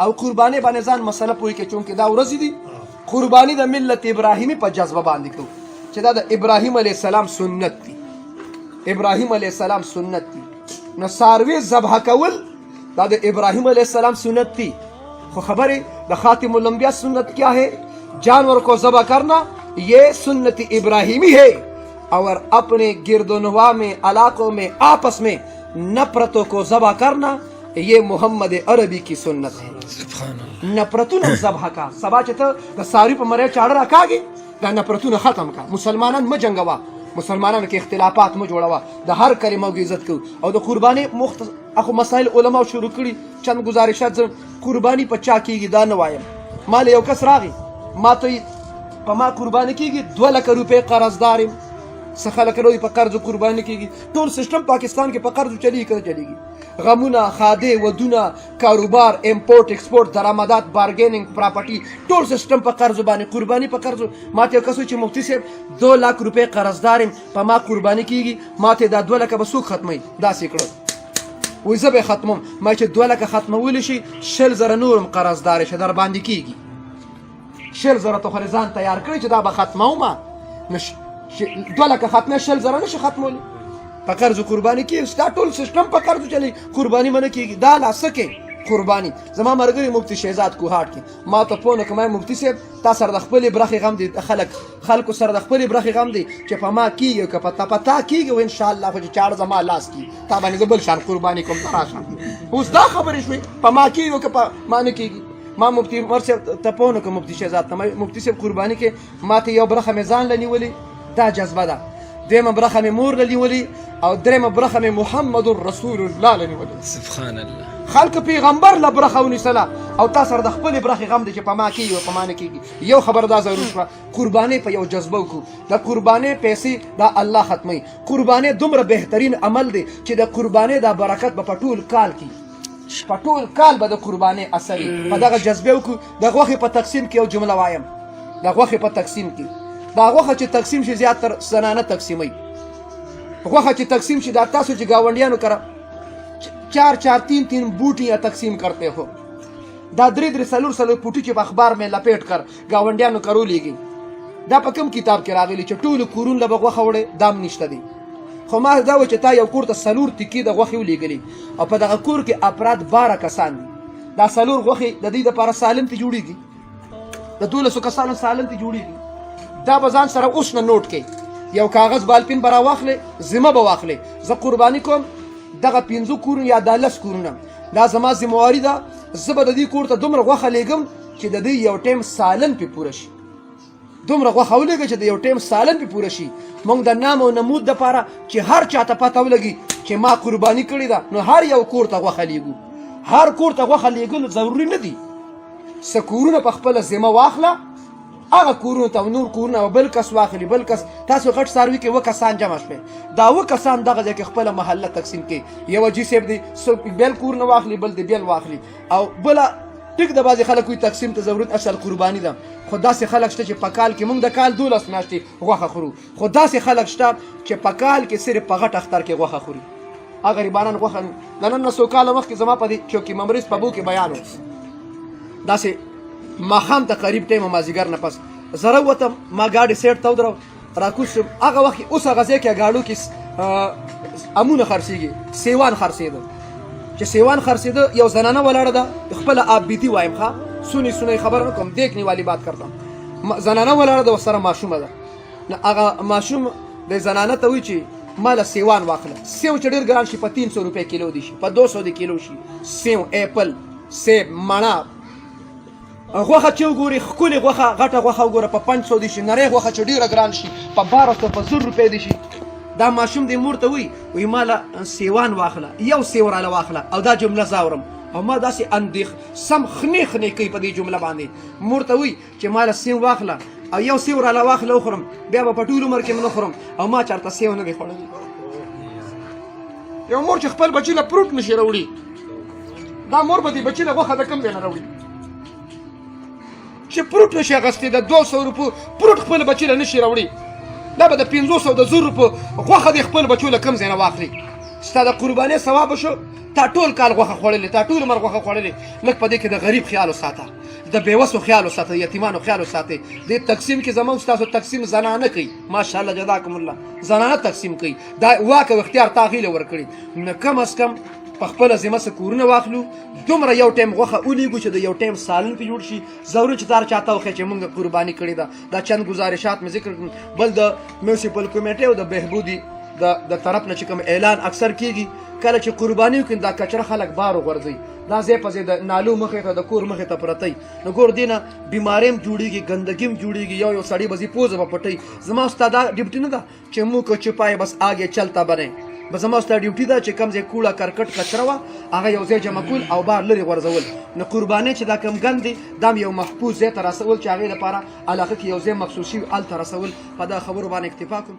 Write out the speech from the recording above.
او قرباني باندې ځان مسله پوي کې چونکې دا ورځ دي قرباني د ملت ابراهیمی په جذبه باندې کوو چې دا د ابراهیم علیه السلام سنت دي ابراهیم علیه السلام سنت دي نو څاروي ذبح کول دا د ابراهیم علیه السلام سنت تھی خو خبر د خاتم الانبیاء سنت کیا ہے جانور کو ذبح کرنا یہ سنت ابراہیمی ہے اور اپنے گرد و نواح میں علاقوں میں آپس میں نفرتوں کو ذبح کرنا یہ محمد عربی کی سنت ہے نفرتونه ذبح کا سبا چې ته د ساری په مری چاړه راکاږي دا نفرتونه ختم کا مسلمانان م جنگوا مسلمانانو کې اختلافات م جوړوا د هر کلمه کو عزت کو او د قربانی اخو مسائل علما شروع کړي چند گزارشات قربانی په چا کیږي دا نه وایم مال یو کس راغی ما ته په ما قربانی کیږي 2 لک روپے قرضدارم څه خلک روي په قرض قربانی کیږي ټول سیستم پاکستان کې په قرض چلی کړه چلیږي غمونه خاده ودونه کاروبار امپورټ ایکسپورټ درآمدات بارګیننګ پراپرټي ټول سیستم په قرض باندې قربانی په قرض ماته کسو چې مفتی صاحب 2 لک روپے قرضدارم په ما قربانی کیږي ماته دا 2 لک به سو ختمي دا سیکړه وې زه به ختمم ما چې 2 لک ختمول شي 60,000 نورم قرضدار شه در باندې کیږي 60,000 ته خرزان تیار کړی چې دا به ختمو ما نش 2 لک ختمه 60,000 نشه ختمول په قرض قربانی کې ستا ټول سیستم په قرض چلی قربانی منه کیږي دا لاسکه قربانی زما مرګري مفتی شهزاد کوهاټ کې ما ته پونه کومه مفتی صاحب تاسو سره د خپل برخي غم دي خلکو سره د خپل برخي غم دي چې په ما کیږي که په پتا کیږي او ان شاء الله خو چې 4 زما لاس کی تا باندې بل شان قربانی کوم تراشه اوس دا خبرې شوي په ما کیږي که په ما نه کیږي ما مفتی عمر صاحب ته پونه کوم مفتی شهزاد ته مفتی صاحب قربانی کې ما ته یو برخه میزان لنیولي دا جذبه ده دیمه برخه می مور لنیولي او دریمه برخه می محمد رسول الله لنیولي سبحان الله خلق پیغمبر له برخه ونیسله او تاسو سره د خپل برخه غم دي چې په ما کیږي او په ما نه کیږي یو خبر دا ضرور شوه قرباني په یو جذبه وکړو د قرباني پیسې دا الله ختمي قرباني دومره بهترین عمل دی چې د قرباني دا برکت په ټول کال کې په ټول کال به د قرباني اثر په دغه جذبه وکړو د غوښې په تقسیم کې یو جمله وایم د غوښې په تقسیم کې دا غوښه چې تقسیم شي زیات تر زنانه تقسیمي غوښه چې تقسیم شي دا تاسو چې گاونډیانو کرا 4-4 3 بوټیاں تقسیم کرتے ہو دا 3 سلور پوټي چې په اخبار میں لپیټ کر گاونډیانو کرو لیږي دا په کوم کتاب کې راغلی چې ټول کورون له غوښه وړي دام نشته دي خو ما دا و چې تا یو کور ته سلور ټکی د غوښه ولېګلی او په دغه کور کې افراد 12 کسان دي دا سلور غوښه د دې لپاره سالم ته جوړیږي د 200 کسانو سالم ته جوړیږي دا بزان سره اوس نه نوٹ کې یو کاغذ بالپین برا واخلې زما به واخلې زه قربانی کوم دغه 15 کورونه یا 10 کورونه دا زما ذمہواری ده زه به د دې کور ته دومره غوښه لېږم چې د دې یو ټیم سالن پې پوره شي دومره غوښه ولېږه چې د یو ټیم سالن پې پوره شي موږ د نام او نمود دپاره چې هر چا ته پته ولګي چې ما قرباني کړې ده نو هر یو کور ته غوښه لېږو هر کور ته غوښه لېږل ضروري نه دي څه کورونه په خپله ذمه واخله هغه کورونه ته نور کورونه بل کس واخلي بل کس تاسو غټ ساروي کې 2 کسان جمع شوي دا 2 کسان دغه ځای کې خپله محله تقسیم کړي یو جی صاحب دی بل کورونه واخلي بل دی بل واخلي او بله ټیک د بعضې خلک وي تقسیم ته ضرورت اصل قرباني ده خو داسې خلک شته چې په کال کې موږ د کال 12 میاشتې غوښه خورو خو داسې خلک شته چې په کال کې صرف په غټ اختر کې غوښه خوري هغه غریبانان غوښه د نن نه څو کاله مخکې زما په دې چوکي ممریز په بو کې بیان و داسې ماښام ته قریب ټیم مازدیګر نه پس زه راوتم ما ګاډي سیټ ته ودرو راکوز شم هغه وخت اوس هغه ځای کې ګاډو کې امونه خرڅېږي سیوان خرڅېده چې سیوان خرڅېده یو زنانه ولاړه ده خپله آپ بیتي وایم ښه سنی خبر نه کوم دیکھنے والی بات کرتم زنانه ولاړه ده ورسره ماشومه ده هغه ماشوم د زنانه ته وایي چې ماله سیوان واخله سیو چې ډېر ګران شي په 300 روپۍ کیلو دی شي په 200 د کیلو شي سیو اپل سیب مڼه غوښه چې وګوري ښکلې غوښه غټه غوښه وګوره په 500 دي شي نری غوښه چې ډېره ګران شي په 1200 په 1000 روپۍ دي شي دا ماشوم دې مور ته وایي ماله سیوان واخله یو سیو راله واخله او دا جمله زاورم او ما داسې اندېخ سم خنې کوي په دې جمله باندې مور ته وایي چې ماله سیو واخله او یو سیو راله واخله وخورم بیا به په ټول عمر کې م نه خورم او ما چېرته سیو نه دی خوړلی یو مور چې خپل بچي له پروټ نشي راوړي دا مور به دې بچي له غوښه د کوم ځای نه راوړي چې پروټ نشي اخیستی د 200 روپو پروټ خپل بچي له نشي راوړي دا به د 500 د 1000 روپو غوښه دې خپل بچو له کوم ځای نه واخلي ستا د قربانۍ ثواب شو تا ټول کال غوښه خوړلې، تا ټول عمر غوښه خوړلې، لږ په دې کې د غریب خیال وساته، د بېوسو خیال وساته، د یتیمانو خیال وساتئ. دې تقسیم کې زموږ ستاسو تقسیم زنانه کوي، ماشاءالله جزاکم الله، زنانه تقسیم کوي. دا واک او اختیار تا هغې له ورکړي. نو کم از کم په خپله ذمه څه کورونه واخلو، دومره یو ټایم غوښه ولیږو چې د یو ټایم سالن پې جوړ شي. ضروري چې دا چاته وښیي چې موږ قرباني کړې ده. دا چند ګزارشات مې ذکر کړل. بل د میونسپل کمیټې او د بهبودي د طرف نه چې کوم اعلان اکثر کېږي، کله چې قرباني وکړي دا کچره خلک بار وغورځوي، دا ځای په ځای د نالو مخې ته د کور مخې ته پرتی. نو ګور دې نه بیمارۍ هم جوړېږي، ګندګي هم جوړېږي. یو سړی به ځي پوزه به پټوي. زما ستا دا ډیوټي نه ده چې مو کو چپای بس آگے چلتا بنے. بس زما ستا ډیوټي ده چې کوم ځای کوړه کرکټ کچره وه هغه یو ځای جمع کول او بار لرې غورځول. نو قربانۍ چې دا کم ګند دي دا هم یو محفوظ ځای ته رسول چې هغې لپاره علاقه کې یو ځای مخصوص شي هلته رسول. په دا خبرو باندې اکتفا کوم.